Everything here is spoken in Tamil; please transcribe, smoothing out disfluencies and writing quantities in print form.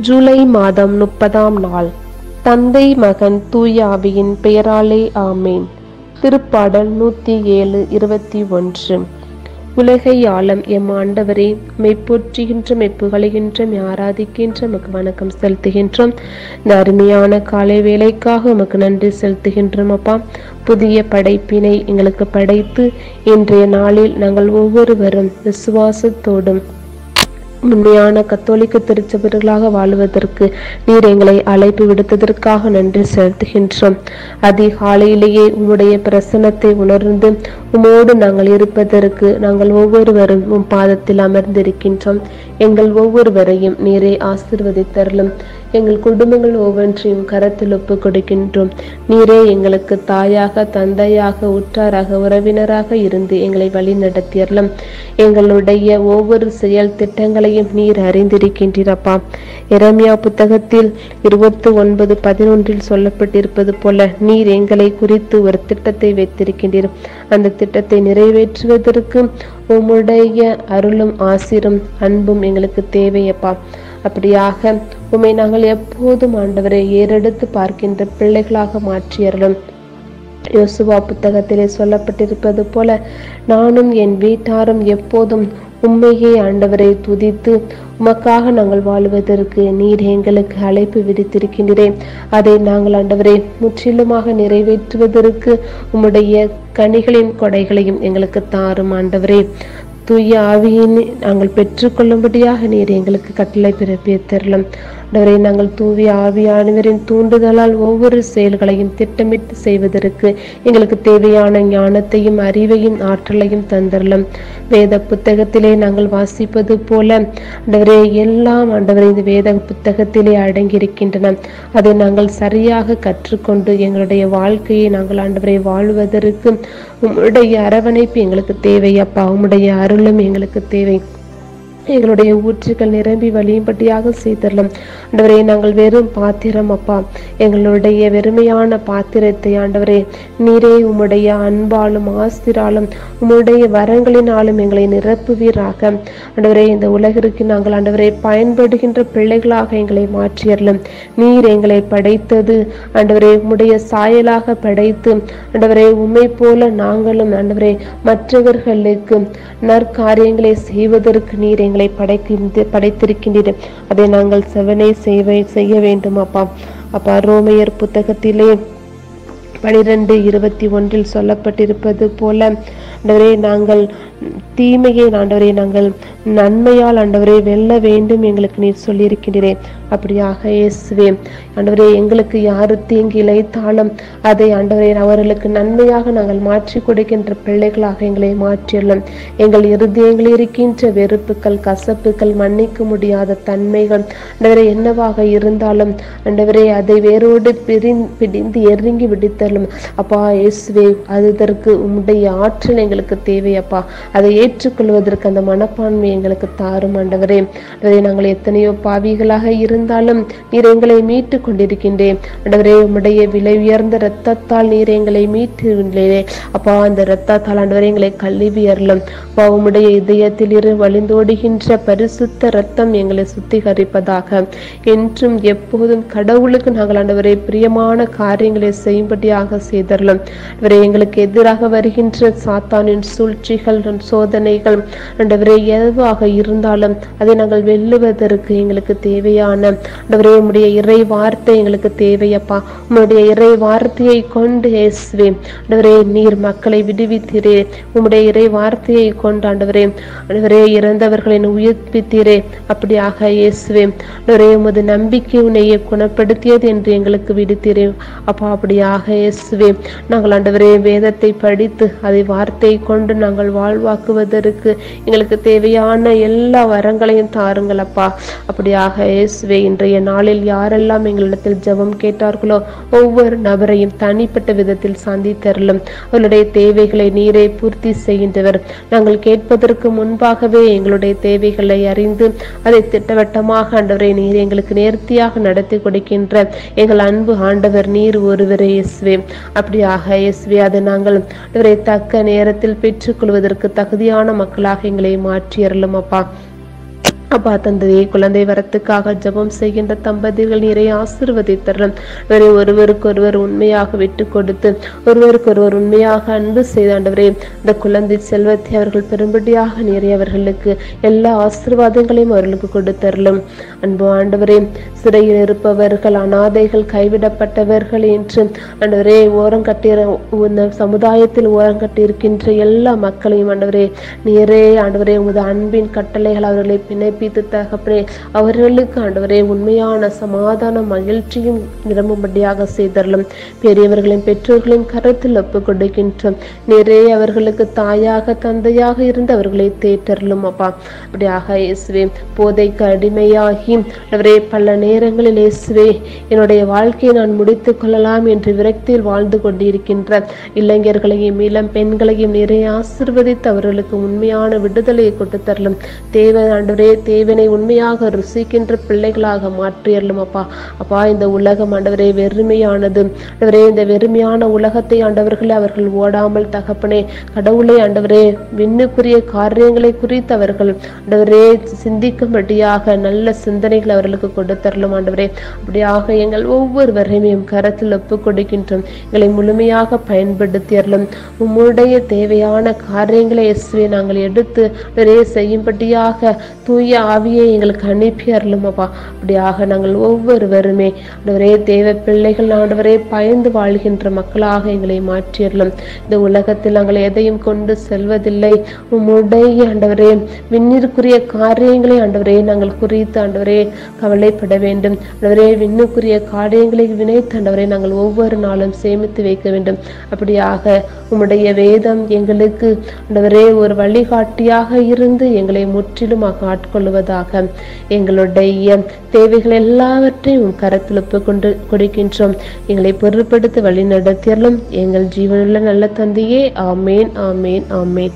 ஜூலை மாதம் 30ஆம் நாள். தந்தை மகன் தூய ஆவியின் பெயராலே ஆமேன். திருப்பாடல் 107:21. உலகை ஆளும் எம் ஆண்டவரே, மெய்ப்போற்றுகின்ற மெப்புகழுகின்ற ஆராதிக்கின்ற உமக்கு வணக்கம் செலுத்துகின்றோம். இந்த அருமையான காலை வேலைக்காக உமக்கு நன்றி செலுத்துகின்றோம் அப்பா. புதிய படைப்பினை எங்களுக்கு படைத்து இன்றைய நாளில் நாங்கள் ஒவ்வொருவரும் விசுவாசத்தோடும் உண்மையான கத்தோலிக்க திருச்சபைகளாக வாழுவதற்கு நீர் எங்களை அழைப்பு விடுத்ததற்காக நன்றி செலுத்துகின்றோம். அதிகாலையிலேயே உம்முடைய பிரசன்னத்தை உணர்ந்து உமோடு நாங்கள் இருப்பதற்கு நாங்கள் ஒவ்வொருவரும் உம் பாதத்தில் அமர்ந்திருக்கின்றோம். எங்கள் ஒவ்வொருவரையும் நீரே ஆசீர்வதித்தருளும். எங்கள் குடும்பங்கள் ஒவ்வொன்றையும் கரத்தில் ஒப்பு கொடுக்கின்றோம். நீரே எங்களுக்கு தாயாக, தந்தையாக, உற்றாராக, உறவினராக இருந்து எங்களை வழி நடத்தியறலும். எங்களுடைய ஒவ்வொரு செயல் திட்டங்களையும் நீர் அறிந்திருக்கின்றீரப்பா. எரேமியா புத்தகத்தில் 29:11 சொல்லப்பட்டிருப்பது போல நீர் எங்களை குறித்து ஒரு திட்டத்தை வைத்திருக்கின்றீர். அந்த திட்டத்தை நிறைவேற்றுவதற்கு உம்முடைய அருளும் ஆசீரும் அன்பும் எங்களுக்கு தேவையப்பா. அப்படியாக உம்மை நாங்கள் எப்போதும் ஆண்டவரை ஏறெடுத்து பார்க்கின்ற பிள்ளைகளாக மாற்றியறலும். யோசுவா புத்தகத்திலே சொல்லப்பட்டிருப்பது போல நானும் என் வீட்டாரும் எப்போதும் உம்மையே ஆண்டவரை துதித்து உமக்காக நாங்கள் வாழுவதற்கு நீர் எங்களுக்கு அழைப்பு விடுத்திருக்கின்றேன். அதை நாங்கள் ஆண்டவரை முற்றிலுமாக நிறைவேற்றுவதற்கு உம்முடைய கனிகளின் கொடைகளையும் எங்களுக்கு தாரும் ஆண்டவரே. தூய ஆவியினை நாங்கள் பெற்றுக்கொள்ளும்படியாக நீர் எங்களுக்கு கட்டளை பிறப்பித்தரலாம். ஆண்டவரே, நாங்கள் தூய ஆவியானவரின் தூண்டுதலால் ஒவ்வொரு செயல்களையும் திட்டமிட்டு செய்வதற்கு எங்களுக்கு தேவையான ஞானத்தையும் அறிவையும் ஆற்றலையும் தந்தரலாம். வேத புத்தகத்திலே நாங்கள் வாசிப்பது போல ஆண்டவரே, எல்லாம் ஆண்டவரே இந்த வேத புத்தகத்திலே அடங்கியிருக்கின்றன. அதை நாங்கள் சரியாக கற்றுக்கொண்டு எங்களுடைய வாழ்க்கையை நாங்கள் ஆண்டவரை வாழுவதற்கு உம்முடைய அரவணைப்பு எங்களுக்கு தேவையப்பா. உம்முடைய அருளும் எங்களுக்கு தேவை. எங்களுடைய ஊற்றுகள் நிரம்பி வழியும்படியாக செய்தரலாம். ஆண்டவரே, நாங்கள் வெறும் பாத்திரம் அப்பா. எங்களுடைய வெறுமையான பாத்திரத்தை ஆண்டவரே நீரே உம்முடைய அன்பாலும் ஆசிராலும் உம்முடைய வரங்களினாலும் எங்களை நிரப்புவீராக. ஆண்டவரே, இந்த உலகிற்கு நாங்கள் ஆண்டவரை பயன்படுகின்ற பிள்ளைகளாக எங்களை மாற்றியறலும். நீர் எங்களை படைத்தது ஆண்டவரே உம்முடைய சாயலாக படைத்து ஆண்டவரே உம்மை போல நாங்களும் ஆண்டவரே மற்றவர்களுக்கு நற்காரியங்களை செய்வதற்கு நீர் எங்களை படைத்திருக்கின்றீர். அதை நாங்கள் செவனே செய்ய வேண்டும் அப்பா. அப்பா, ரோமையர் புத்தகத்திலே 12:21 சொல்லப்பட்டிருப்பது போல ஆண்டவரே நாங்கள் தீமையை ஆண்டவரே நாங்கள் நன்மையால் ஆண்டவரை வெல்ல வேண்டும் எங்களுக்கு நீர் சொல்லியிருக்கின்றேன். அப்படியாக இயேசுவே ஆண்டவரே, எங்களுக்கு யாரு தீங்கு இழைத்தாலும் அதை ஆண்டவரே அவர்களுக்கு நன்மையாக நாங்கள் மாற்றி கொடுக்கின்ற பிள்ளைகளாக எங்களை மாற்றியுள்ளோம். எங்கள் இருதயங்களில் இருக்கின்ற வெறுப்புகள், கசப்புகள், மன்னிக்க முடியாத தன்மைகள் ஆண்டவரே என்னவாக இருந்தாலும் ஆண்டவரே அதை வேரோடு பிடிந்து எறுங்கி விடுத்தலும் அப்பா. இயேசுவே, அதற்கு உம்முடைய ஆற்றல் எங்களுக்கு தேவையப்பா. அதை ஏற்றுக்கொள்வதற்கு அந்த மனப்பான்மை எங்களுக்கு தாரும் ஆண்டவரே. நாங்கள் எத்தனையோ பாவிகளாக இருந்தாலும் நீர் எங்களை மீட்டு கொண்டிருக்கின்றேன் ஆண்டவரே. உம்முடைய விலை உயர்ந்த இரத்தத்தால் நீர் எங்களை மீட்டுள்ளே அப்பா. அந்த இரத்தத்தால் ஆண்டவரே எங்களை கழுவி அருளும் அப்பா. உம்முடைய இதயத்தில் வழிந்தோடுகின்ற பரிசுத்த இரத்தம் எங்களை சுத்திகரிப்பதாக. என்றும் எப்போதும் கடவுளுக்கு நாங்கள் ஆண்டவரே பிரியமான காரியங்களை செய்யும்படியாக செய்தரலும். ஆண்டவரே, எங்களுக்கு எதிராக வருகின்ற சாத்தானின் சூழ்ச்சிகள், சோதனைகள் ஆண்டவரே எதுவாக இருந்தாலும் அதை நாங்கள் வெல்லுவதற்கு எங்களுக்கு தேவையான ஆண்டவரே உம்முடைய இறை வார்த்தை எங்களுக்கு தேவையப்பா. உம்முடைய இறை வார்த்தையை கொண்டு இயேசுவே ஆண்டவரே நீர் மக்களை விடுவித்தீரே. உம்முடைய இறை வார்த்தையை கொண்டு ஆண்டவரே இறந்தவர்களை உயிர்ப்பித்தீரே. அப்படியாக இயேசுவே ஆண்டவரே உமது நம்பிக்கை உன்னையே குணப்படுத்தியது என்று எங்களுக்கு விடுத்தீரே அப்பா. அப்படியாக இயேசுவே நாங்கள் ஆண்டவரே வேதத்தை படித்து அதை வார்த்தையை கொண்டு நாங்கள் வாழ்வாக்குவதற்கு எங்களுக்கு தேவையான எல்லா வரங்களையும் தாருங்கள் அப்பா. அப்படியாக இயேசுவே இன்றைய நாளில் யாரெல்லாம் எங்களிடத்தில் ஜெபம் கேட்டார்களோ ஒவ்வொரு நபரையும் தனிப்பட்ட விதத்தில் சந்தித்தருளும். அவர்களுடைய தேவைகளை நீரே பூர்த்தி செய்கின்றவர். நாங்கள் கேட்பதற்கு முன்பாகவே எங்களுடைய தேவைகளை அறிந்து அதை திட்டவட்டமாக ஆண்டவரை நீர் எங்களுக்கு நேர்த்தியாக நடத்தி கொடுக்கின்ற எங்கள் அன்பு ஆண்டவர் நீர் ஒருவரே இயேசுவே. அப்படியாக இயேசுவே அதை நாங்கள் ஆண்டவரை தக்க நேரத்தில் பெற்றுக்கொள்வதற்கு தகுதியான மக்களாக எங்களை மாற்றி அருளும் அப்பா. அப்பா தந்தையே, குழந்தை வரத்துக்காக ஜெபம் செய்கின்ற தம்பதிகள் நீரை ஆசீர்வதித்தரலும். ஒருவருக்கொருவர் உண்மையாக விட்டு கொடுத்து ஒருவருக்கொருவர் உண்மையாக அன்பு செய்த ஆண்டவரே, இந்த குழந்தை செல்வத்தை அவர்கள் பெரும்படியாக நீரை அவர்களுக்கு எல்லா ஆசீர்வாதங்களையும் அவர்களுக்கு கொடுத்தரலும். அன்பு ஆண்டவரே, சிறையில் இருப்பவர்கள், அனாதைகள், கைவிடப்பட்டவர்கள் என்று ஆண்டவரே ஓரம் கட்டிய சமுதாயத்தில் ஓரம் கட்டியிருக்கின்ற எல்லா மக்களையும் ஆண்டவரே நீரே ஆண்டவரே உமது அன்பின் கட்டளைகள் அவர்களை பிணைப்பித்து தகப்பனே அவர்களுக்கு ஆண்டவரே உண்மையான சமாதான மகிழ்ச்சியும் நிரம்பும்படியாக செய்தரலும். பெரியவர்களின் பெற்றோர்களின் கருத்தில் ஒப்பு கொடுக்கின்றோம். நீரே அவர்களுக்கு தாயாக தந்தையாக இருந்து அவர்களை தேற்றரலும். அப்பா அப்படியாக இயேசுவே, போதைக்கு அடிமையாகி ஆண்டவரே பல நேரங்களில் இயேசுவே என்னுடைய வாழ்க்கையை நான் முடித்துக் கொள்ளலாம் என்று விரக்தியில் வாழ்ந்து கொண்டிருக்கின்ற இளைஞர்களையும் இளம் பெண்களையும் நீரே ஆசீர்வதித்து அவர்களுக்கு உண்மையான விடுதலையை கொடுத்து தரலும். ஆண்டவரே தேவனை உண்மையாக ருசிக்கின்ற பிள்ளைகளாக மாற்றியறலும். அப்பா இந்த உலகம் ஆண்டவரே வெறுமையானது. ஆண்டவரே இந்த வெறுமையான உலகத்தை ஆண்டவர்களே அவர்கள் ஓடாமல் தகப்பனே கடவுளை ஆண்டவரே விண்ணுக்குரிய காரியங்களை குறித்து அவர்கள் ஆண்டவரே சிந்திக்கும்படியாக நல்ல சிந்தனைகள் அவர்களுக்கு கொடுத்தரலும். ஆண்டவரே அப்படியாக எங்கள் ஒவ்வொருவரையும் கரத்தில் ஒப்பு கொடுக்கின்றோம். எங்களை முழுமையாக பயன்படுத்தியறலும். உம்முடைய தேவையான காரியங்களை இயேசுவே நாங்கள் எடுத்து செய்யும்படியாக தூய ஆவியை எங்களுக்கு அனுப்பி அருளும். அப்பா அப்படியாக நாங்கள் ஒவ்வொருவருமே ஆண்டவரே தேவ பிள்ளைகள் ஆண்டவரே பயந்து வாழ்கின்ற மக்களாக எங்களை மாற்றியறலும். இந்த உலகத்தில் நாங்கள் எதையும் கொண்டு செல்வதில்லை. உம்முடைய ஆண்டவரே விண்ணிற்குரிய காரியங்களை ஆண்டவரே நாங்கள் குறித்து ஆண்டவரே கவலைப்பட வேண்டும். ஆண்டவரே விண்ணுக்குரிய காரியங்களை வினைத்து ஆண்டவரே நாங்கள் ஒவ்வொரு நாளும் சேமித்து வைக்க வேண்டும். அப்படியாக உம்முடைய வேதம் எங்களுக்கு ஆண்டவரே ஒரு வழிகாட்டியாக இருந்து எங்களை முற்றிலுமாக ஆட்கொள்வதாக. எங்களுடைய தேவைகள் எல்லாவற்றையும் கரத்தில் ஒப்பு கொண்டு கொடுக்கின்றோம். எங்களை பொருட்படுத்த வழி நடத்தியறலும். எங்கள் ஜீவனுள்ள நல்ல தந்தையே, ஆமேன், ஆமேன், ஆமேன்.